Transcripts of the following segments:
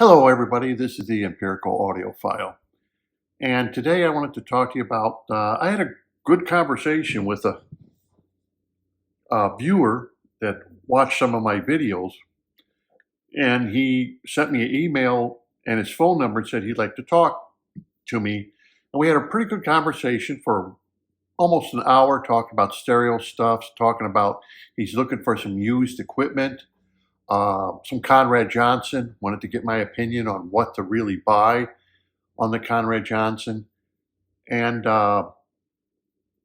Hello, everybody. This is the Empirical Audiophile. And today I wanted to talk to you about, I had a good conversation with a viewer that watched some of my videos, and he sent me an email and his phone number and said he'd like to talk to me. And we had a pretty good conversation for almost an hour, talking about stereo stuff, talking about he's looking for some used equipment. Some Conrad Johnson, wanted to get my opinion on what to really buy on the Conrad Johnson. And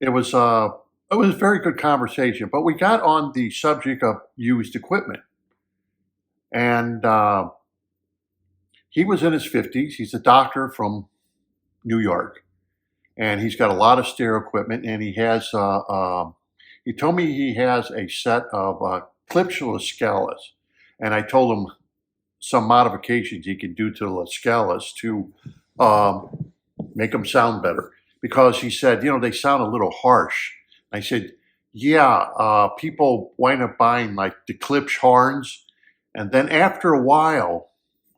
it was a very good conversation, but we got on the subject of used equipment. And he was in his 50s. He's a doctor from New York, and he's got a lot of stereo equipment, and he has, he told me he has a set of clipshless Scalas. And I told him some modifications he can do to the Scalas to make them sound better. Because he said, they sound a little harsh. I said, yeah, people wind up buying like the Klipsch horns. And then after a while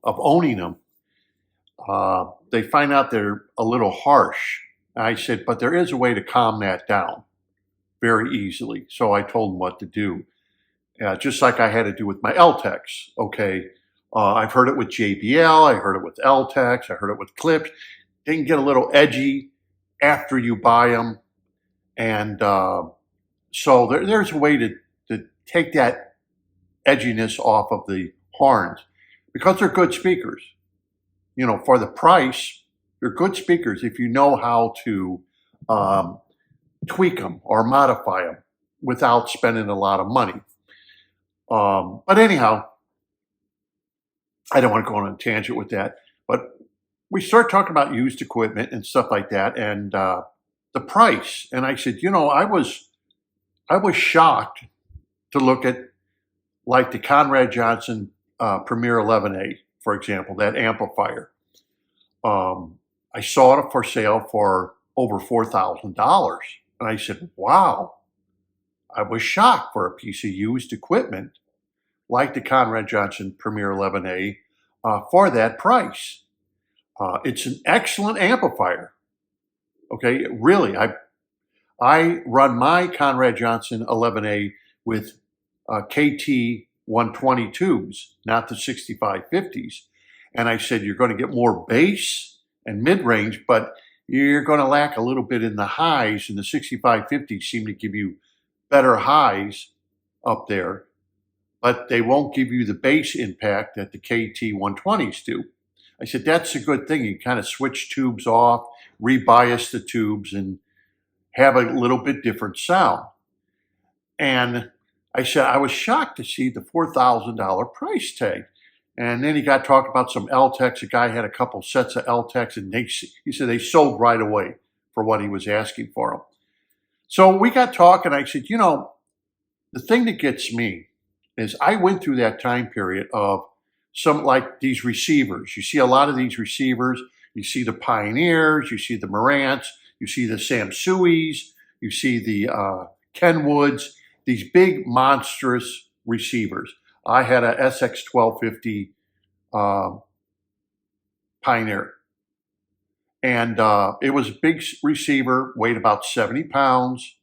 of owning them, they find out they're a little harsh. And I said, but there is a way to calm that down very easily. So I told him what to do. Just like I had to do with my LTECs, okay? I've heard it with JBL, I heard it with LTECs, I heard it with Klipsch. They can get a little edgy after you buy them. And so there's a way to take that edginess off of the horns because they're good speakers. For the price, they're good speakers if you know how to tweak them or modify them without spending a lot of money. But anyhow, I don't want to go on a tangent with that, but we start talking about used equipment and stuff like that, and the price. And I said, I was shocked to look at like the Conrad Johnson Premier 11A, for example, that amplifier. I saw it for sale for over $4,000, and I said, wow. I was shocked for a piece of used equipment like the Conrad Johnson Premier 11A for that price. It's an excellent amplifier. Okay, really, I run my Conrad Johnson 11A with KT 120 tubes, not the 6550s. And I said, you're going to get more bass and mid-range, but you're going to lack a little bit in the highs, and the 6550s seem to give you better highs up there, but they won't give you the bass impact that the KT 120s do. I said, that's a good thing. You kind of switch tubes off, rebias the tubes, and have a little bit different sound. And I said, I was shocked to see the $4,000 price tag. And then he got talking about some LTECs. A guy had a couple sets of LTECs, and he said they sold right away for what he was asking for them. So we got talking. I said, the thing that gets me is I went through that time period of some like these receivers. You see a lot of these receivers. You see the Pioneers, you see the Marantz, you see the Samsuis, you see the Kenwoods, these big monstrous receivers. I had a SX1250 Pioneer. And it was a big receiver, weighed about 70 pounds,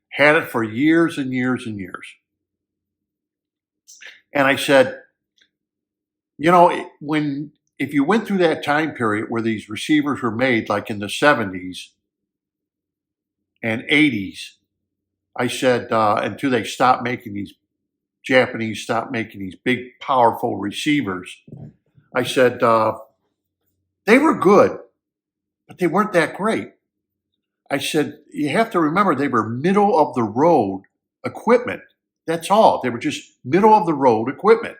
had it for years and years and years. And I said, if you went through that time period where these receivers were made, like in the 70s and 80s, I said, until they stopped making these, Japanese stopped making these big, powerful receivers, I said, they were good, but they weren't that great. I said, you have to remember they were middle of the road equipment. That's all. They were just middle of the road equipment,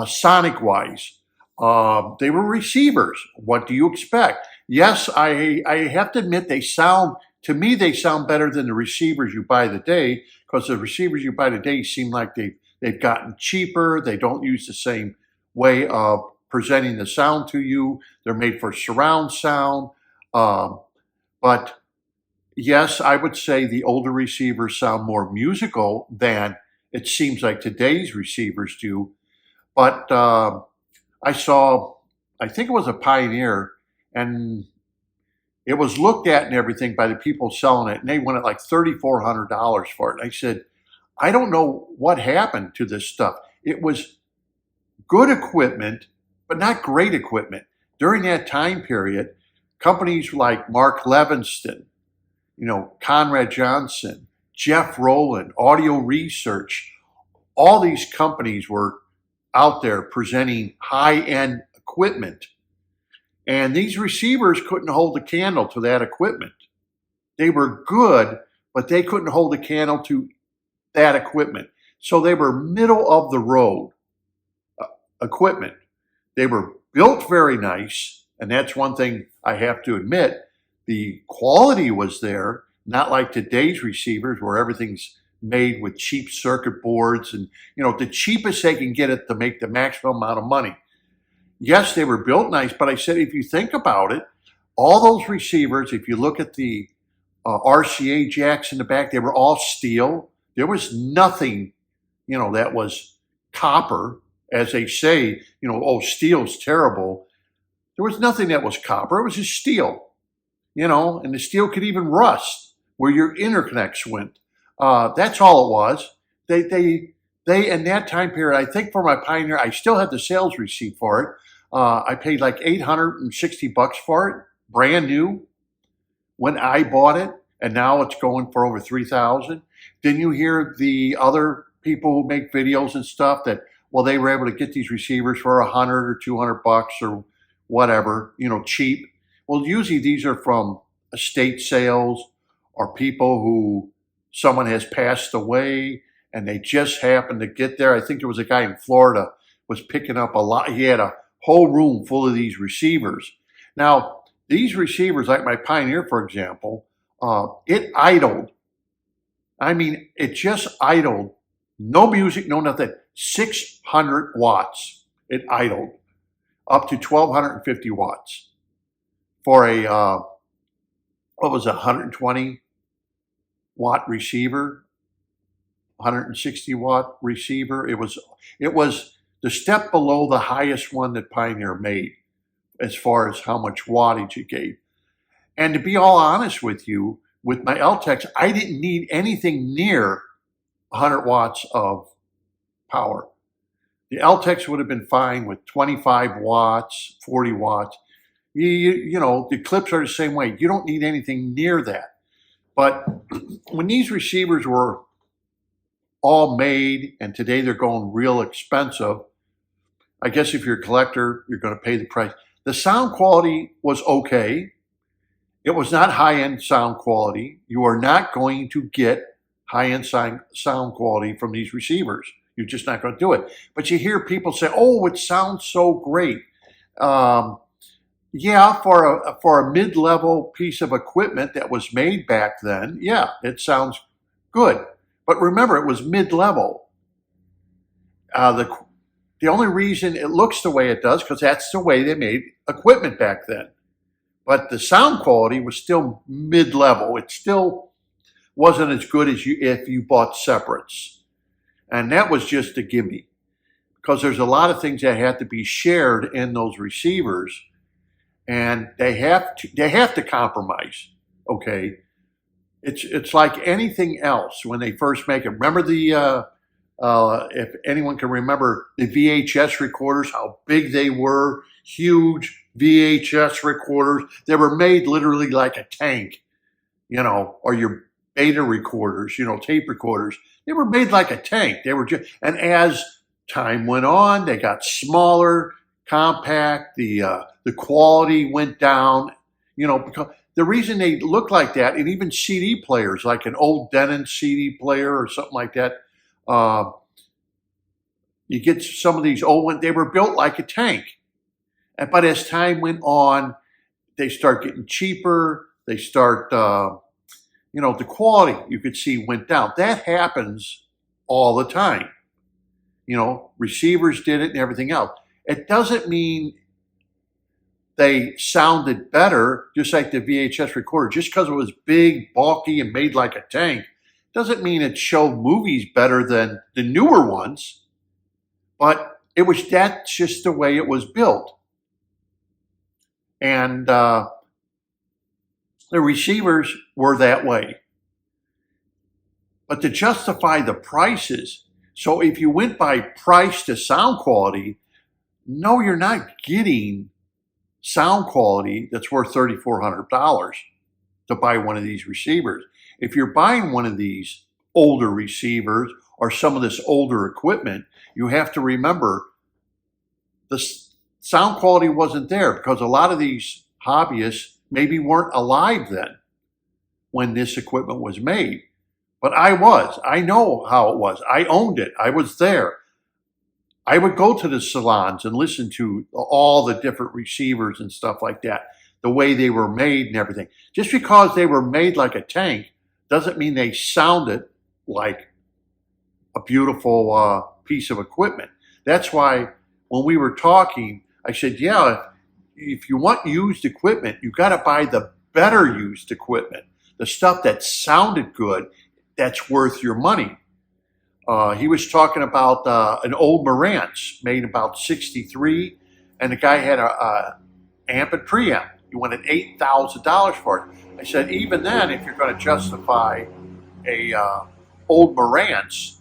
sonic wise. They were receivers. What do you expect? Yes, I have to admit to me, they sound better than the receivers you buy today, because the receivers you buy today seem like they've gotten cheaper. They don't use the same way of presenting the sound to you. They're made for surround sound. But yes, I would say the older receivers sound more musical than it seems like today's receivers do. But I saw, I think it was a Pioneer, and it was looked at and everything by the people selling it, and they wanted like $3,400 for it. I said, I don't know what happened to this stuff. It was good equipment, but not great equipment. During that time period, companies like Mark Levinston, Conrad Johnson, Jeff Rowland, Audio Research, all these companies were out there presenting high-end equipment. And these receivers couldn't hold a candle to that equipment. They were good, but they couldn't hold a candle to that equipment. So they were middle of the road equipment. They were built very nice, and that's one thing I have to admit. The quality was there, not like today's receivers where everything's made with cheap circuit boards and, the cheapest they can get it to make the maximum amount of money. Yes, they were built nice, but I said, if you think about it, all those receivers, if you look at the RCA jacks in the back, they were all steel. There was nothing, that was copper, as they say, oh, steel's terrible. There was nothing that was copper. It was just steel, and the steel could even rust where your interconnects went. That's all it was. They in that time period, I think for my Pioneer, I still had the sales receipt for it. I paid like $860 for it, brand new, when I bought it, and now it's going for over $3,000. Then you hear the other people who make videos and stuff that, well, they were able to get these receivers for $100 or $200 or whatever, cheap. Well, usually these are from estate sales or people who someone has passed away and they just happened to get there. I think there was a guy in Florida was picking up a lot. He had a whole room full of these receivers. Now, these receivers, like my Pioneer, for example, it idled. I mean, it just idled. No music, no nothing. 600 watts. It idled up to 1,250 watts for a, what was it, 120 watt receiver, 160 watt receiver. It was the step below the highest one that Pioneer made as far as how much wattage it gave. And to be all honest with you, with my LTEX, I didn't need anything near 100 watts of power. The LTEX would have been fine with 25 watts, 40 watts. The clips are the same way. You don't need anything near that. But when these receivers were all made, and today they're going real expensive, I guess if you're a collector, you're going to pay the price. The sound quality was okay. It was not high-end sound quality. You are not going to get high-end sound quality from these receivers. You're just not going to do it. But you hear people say, oh, it sounds so great. Yeah, for a mid-level piece of equipment that was made back then, yeah, it sounds good. But remember, it was mid-level. The only reason it looks the way it does, because that's the way they made equipment back then. But the sound quality was still mid-level. It still wasn't as good as if you bought separates. And that was just a gimme, because there's a lot of things that have to be shared in those receivers, and they have to compromise. Okay, it's like anything else when they first make it. Remember the if anyone can remember the VHS recorders, how big they were, huge VHS recorders. They were made literally like a tank, or your beta recorders, tape recorders. They were made like a tank. They were just, and as time went on, they got smaller, compact. The quality went down, because the reason they look like that, and even CD players, like an old Denon CD player or something like that, you get some of these old ones, they were built like a tank. But as time went on, they start getting cheaper. They start, the quality you could see went down. That happens all the time. Receivers did it and everything else. It doesn't mean they sounded better, just like the VHS recorder. Just because it was big, bulky, and made like a tank, doesn't mean it showed movies better than the newer ones. But that's just the way it was built. And the receivers were that way. But to justify the prices, so if you went by price to sound quality, no, you're not getting sound quality that's worth $3,400 to buy one of these receivers. If you're buying one of these older receivers or some of this older equipment, you have to remember the sound quality wasn't there because a lot of these hobbyists maybe weren't alive then when this equipment was made. But I was. I know how it was. I owned it. I was there. I would go to the salons and listen to all the different receivers and stuff like that, the way they were made and everything. Just because they were made like a tank doesn't mean they sounded like a beautiful piece of equipment. That's why when we were talking, I said, yeah, if you want used equipment, you got to buy the better used equipment, the stuff that sounded good, that's worth your money. He was talking about an old Marantz made about '63, and the guy had a amp and preamp. He wanted $8,000 for it. I said, even then, if you're going to justify a old Marantz,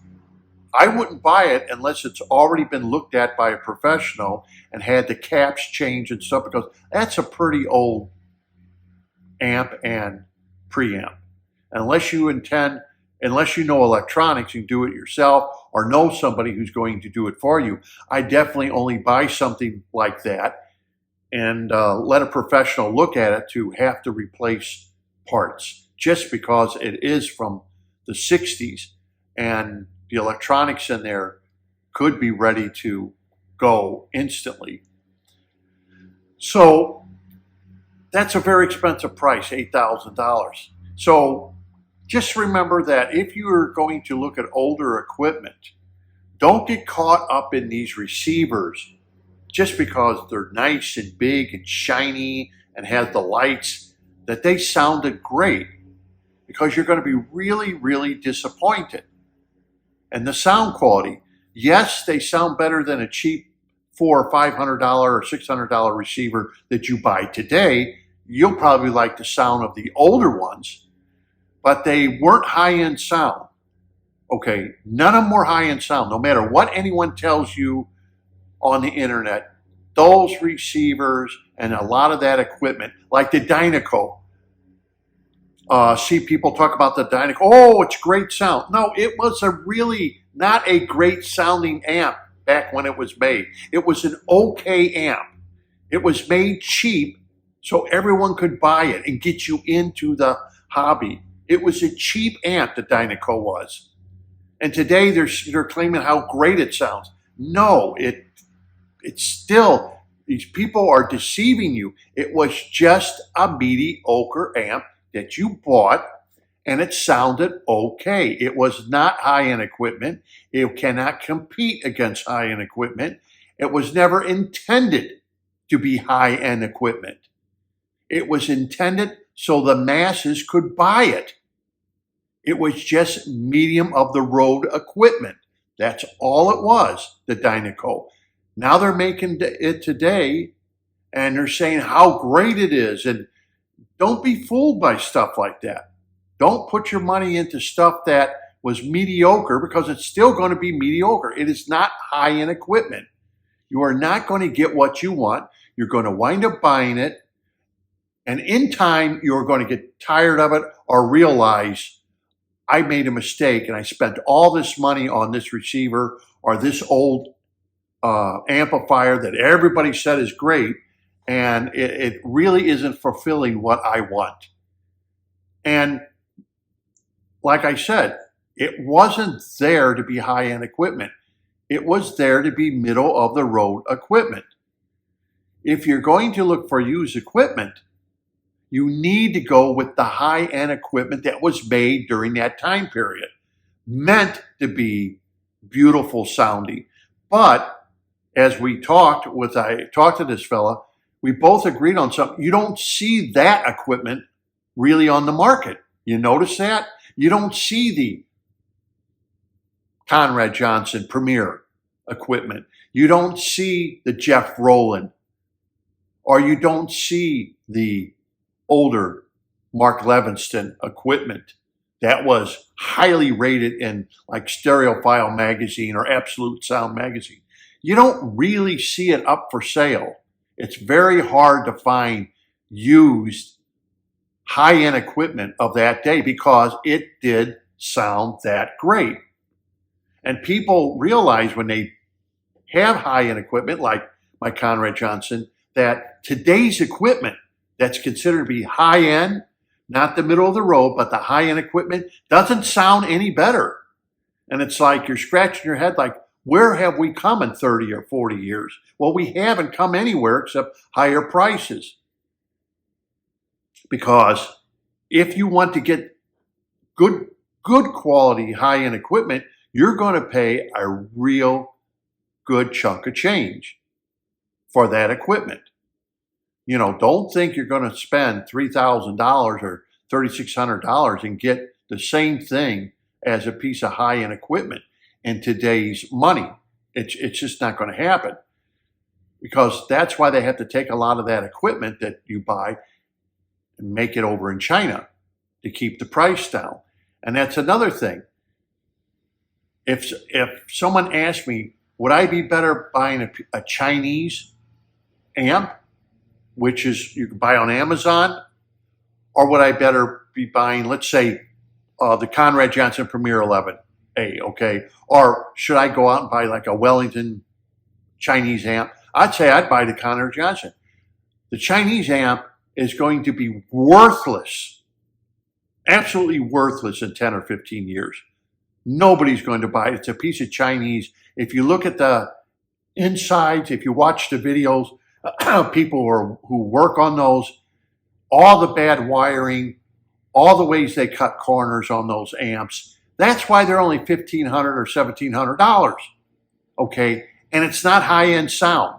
I wouldn't buy it unless it's already been looked at by a professional and had the caps changed and stuff, because that's a pretty old amp and preamp. Unless you know electronics, you can do it yourself or know somebody who's going to do it for you. I definitely only buy something like that and let a professional look at it to have to replace parts, just because it is from the 60s and the electronics in there could be ready to go instantly. So that's a very expensive price, $8,000. So just remember that if you are going to look at older equipment, don't get caught up in these receivers just because they're nice and big and shiny and have the lights, that they sounded great, because you're going to be really, really disappointed. And the sound quality, yes, they sound better than a cheap $400 or $500 or $600 receiver that you buy today. You'll probably like the sound of the older ones, but they weren't high-end sound. Okay, none of them were high-end sound. No matter what anyone tells you on the internet, those receivers and a lot of that equipment, like the Dynaco, see people talk about the Dynaco, oh, it's great sound. No, it was a really not a great sounding amp back when it was made. It was an okay amp. It was made cheap so everyone could buy it and get you into the hobby. It was a cheap amp, the Dynaco was. And today they're claiming how great it sounds. No, it's still, these people are deceiving you. It was just a mediocre amp that you bought, and it sounded okay. It was not high-end equipment. It cannot compete against high-end equipment. It was never intended to be high-end equipment. It was intended so the masses could buy it. It was just medium of the road equipment. That's all it was, the Dynaco. Now they're making it today, and they're saying how great it is. And don't be fooled by stuff like that. Don't put your money into stuff that was mediocre, because it's still going to be mediocre. It is not high-end equipment. You are not going to get what you want. You're going to wind up buying it, and in time, you're going to get tired of it or realize, I made a mistake and I spent all this money on this receiver or this old amplifier that everybody said is great, and it really isn't fulfilling what I want. And like I said, it wasn't there to be high-end equipment. It was there to be middle-of-the-road equipment. If you're going to look for used equipment, you need to go with the high-end equipment that was made during that time period, meant to be beautiful sounding. But as I talked to this fella, we both agreed on something. You don't see that equipment really on the market. You notice that? You don't see the Conrad Johnson Premier equipment. You don't see the Jeff Rowland, or you don't see the older Mark Levinston equipment that was highly rated in like Stereophile magazine or Absolute Sound magazine. You don't really see it up for sale. It's very hard to find used high-end equipment of that day because it did sound that great. And people realize when they have high-end equipment like my Conrad Johnson, that today's equipment that's considered to be high-end, not the middle of the road, but the high-end equipment, doesn't sound any better. And it's like you're scratching your head like, where have we come in 30 or 40 years? Well, we haven't come anywhere except higher prices. Because if you want to get good quality high-end equipment, you're going to pay a real good chunk of change for that equipment. You know, don't think you're going to spend $3,000 or $3,600 and get the same thing as a piece of high-end equipment in today's money. It's just not going to happen, because that's why they have to take a lot of that equipment that you buy and make it over in China to keep the price down. And that's another thing. If someone asked me, would I be better buying a Chinese amp, which is you can buy on Amazon, or would I better be buying, let's say, the Conrad Johnson Premier 11A, okay? Or should I go out and buy like a Wellington Chinese amp? I'd say I'd buy the Conrad Johnson. The Chinese amp is going to be worthless, absolutely worthless in 10 or 15 years. Nobody's going to buy it. It's a piece of Chinese. If you look at the insides, if you watch the videos, people who work on those, all the bad wiring, all the ways they cut corners on those amps, that's why they're only $1,500 or $1,700, okay? And it's not high-end sound.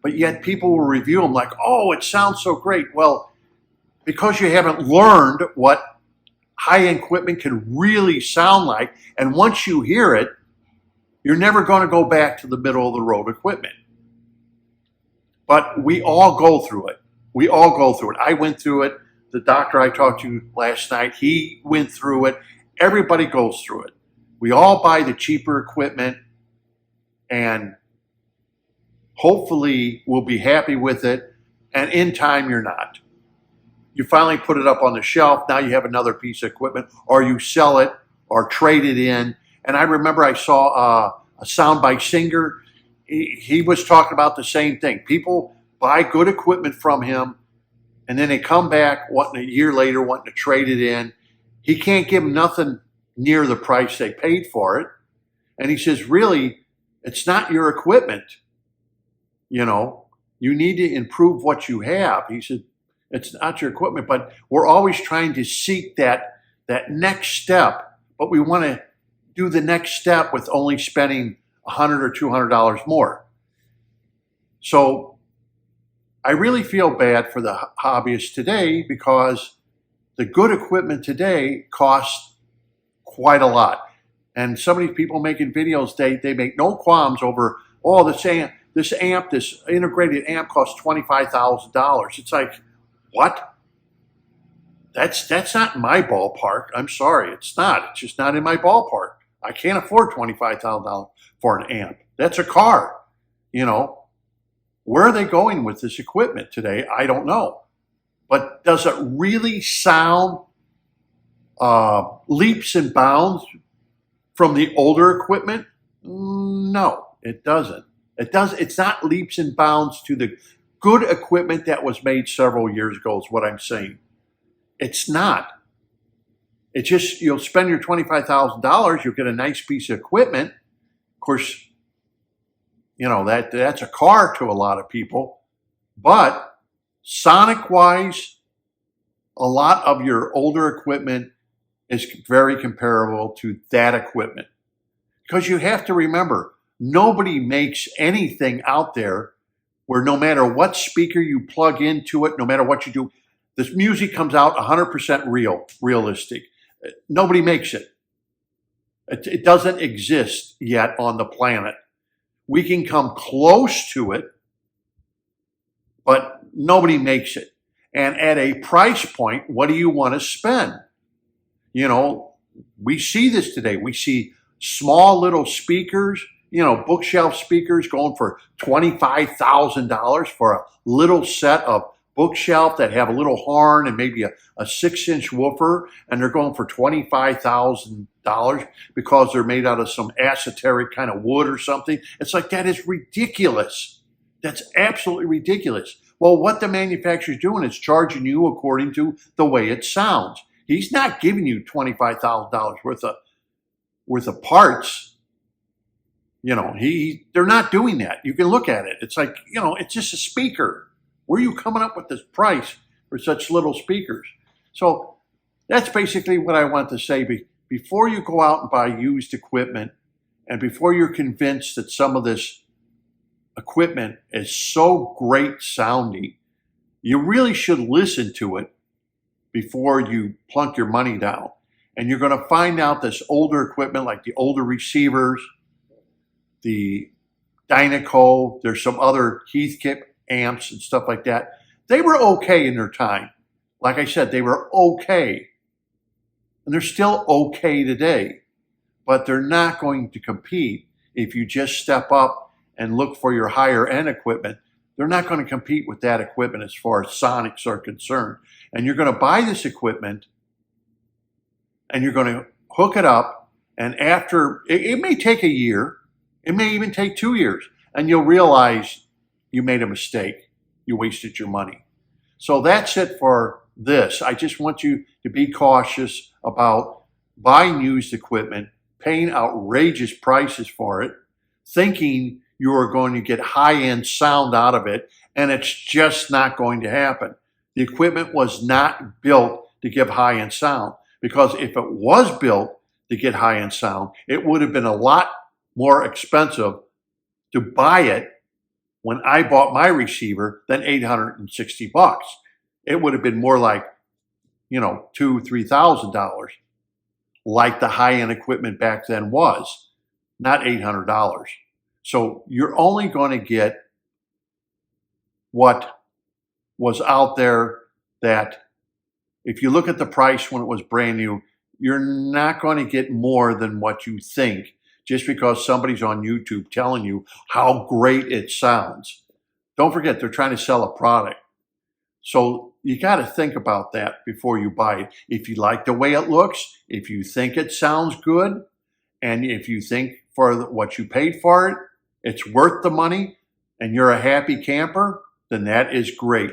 But yet people will review them like, oh, it sounds so great. Well, because you haven't learned what high-end equipment can really sound like, and once you hear it, you're never going to go back to the middle-of-the-road equipment. But we all go through it. We all go through it. I went through it. The doctor I talked to last night, he went through it. Everybody goes through it. We all buy the cheaper equipment, and hopefully we'll be happy with it, and in time you're not. You finally put it up on the shelf, now you have another piece of equipment, or you sell it or trade it in. And I remember I saw a soundbite singer. He was talking about the same thing. People buy good equipment from him, and then they come back wanting a year later wanting to trade it in. He can't give them nothing near the price they paid for it. And he says, really, it's not your equipment. You know, you need to improve what you have. He said, it's not your equipment, but we're always trying to seek that next step, but we want to do the next step with only spending $100 or $200 more. So I really feel bad for the hobbyists today, because the good equipment today costs quite a lot. And some of these people making videos, they make no qualms over, oh, this integrated amp costs $25,000. It's like, what? That's not in my ballpark. I'm sorry, it's not. It's just not in my ballpark. I can't afford $25,000 for an amp. That's a car. You know, where are they going with this equipment today? I don't know. But does it really sound leaps and bounds from the older equipment? No, it doesn't. It's not leaps and bounds to the good equipment that was made several years ago, is what I'm saying. It's not. It's just, you'll spend your $25,000, you'll get a nice piece of equipment. Of course, you know, that's a car to a lot of people. But sonic-wise, a lot of your older equipment is very comparable to that equipment. Because you have to remember, nobody makes anything out there where no matter what speaker you plug into it, no matter what you do, this music comes out 100% realistic. Nobody makes it. It doesn't exist yet on the planet. We can come close to it, but nobody makes it. And at a price point, what do you want to spend? You know, we see this today. We see small little speakers, you know, bookshelf speakers going for $25,000 for a little set of bookshelf that have a little horn and maybe a 6-inch woofer, and they're going for $25,000 because they're made out of some esoteric kind of wood or something. It's like, that is ridiculous. That's absolutely ridiculous. Well, what the manufacturer's doing is charging you according to the way it sounds. He's not giving you $25,000 worth of parts. You know, they're not doing that. You can look at it. It's like, you know, it's just a speaker. Where are you coming up with this price for such little speakers? So that's basically what I want to say. Before you go out and buy used equipment, and before you're convinced that some of this equipment is so great sounding, you really should listen to it before you plunk your money down. And you're going to find out this older equipment, like the older receivers, the Dynaco, there's some other Heathkit amps and stuff like that. They were okay in their time. Like I said, they were okay. And they're still okay today. But they're not going to compete if you just step up and look for your higher end equipment. They're not going to compete with that equipment as far as sonics are concerned. And you're going to buy this equipment and you're going to hook it up. And after, it may take a year, it may even take 2 years, and you'll realize you made a mistake. You wasted your money. So that's it for this. I just want you to be cautious about buying used equipment, paying outrageous prices for it, thinking you are going to get high-end sound out of it, and it's just not going to happen. The equipment was not built to give high-end sound, because if it was built to get high-end sound, it would have been a lot more expensive to buy it when I bought my receiver than $860. It would have been more like, you know, $2,000-3,000, like the high-end equipment back then was, not $800. So you're only going to get what was out there. That if you look at the price when it was brand new, you're not going to get more than what you think, just because somebody's on YouTube telling you how great it sounds. Don't forget, they're trying to sell a product. So you got to think about that before you buy it. If you like the way it looks, if you think it sounds good, and if you think for what you paid for it, it's worth the money, and you're a happy camper, then that is great.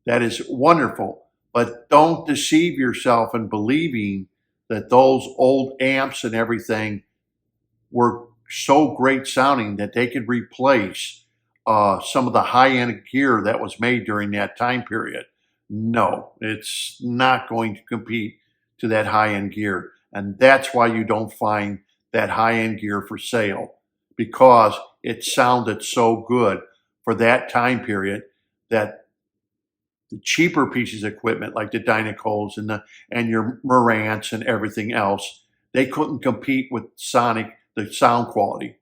That is wonderful. But don't deceive yourself in believing that those old amps and everything were so great sounding that they could replace some of the high-end gear that was made during that time period. No, it's not going to compete to that high-end gear. And that's why you don't find that high-end gear for sale, because it sounded so good for that time period that the cheaper pieces of equipment, like the Dynacos and your Marantz and everything else, they couldn't compete with the sound quality.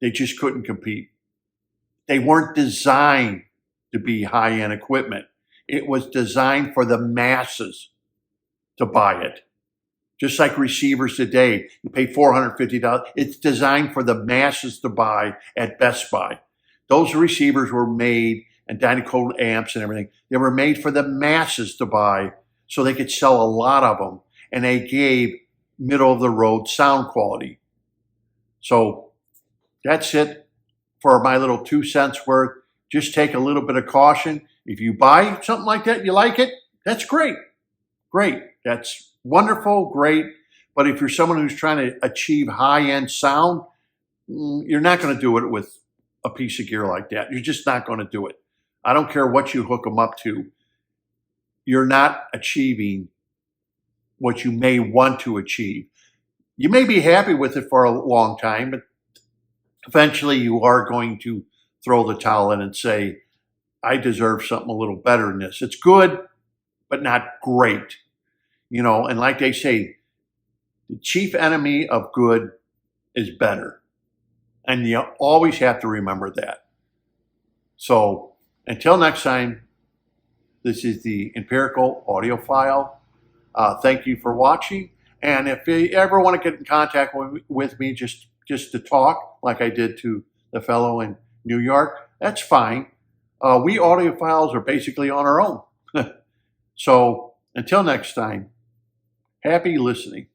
They just couldn't compete. They weren't designed to be high-end equipment. It was designed for the masses to buy it. Just like receivers today, you pay $450. It's designed for the masses to buy at Best Buy. Those receivers were made, and Dynaco amps and everything, they were made for the masses to buy so they could sell a lot of them, and they gave middle-of-the-road sound quality. So that's it for my little 2 cents worth. Just take a little bit of caution. If you buy something like that, you like it, that's great. Great. That's wonderful, great. But if you're someone who's trying to achieve high-end sound, you're not going to do it with a piece of gear like that. You're just not going to do it. I don't care what you hook them up to. You're not achieving what you may want to achieve. You may be happy with it for a long time, but eventually you are going to throw the towel in and say, I deserve something a little better than this. It's good, but not great. You know, and like they say, the chief enemy of good is better. And you always have to remember that. So until next time, this is the Empirical Audiophile. Thank you for watching. And if you ever want to get in contact with me just to talk, like I did to the fellow in New York, that's fine. We audiophiles are basically on our own. So until next time, happy listening.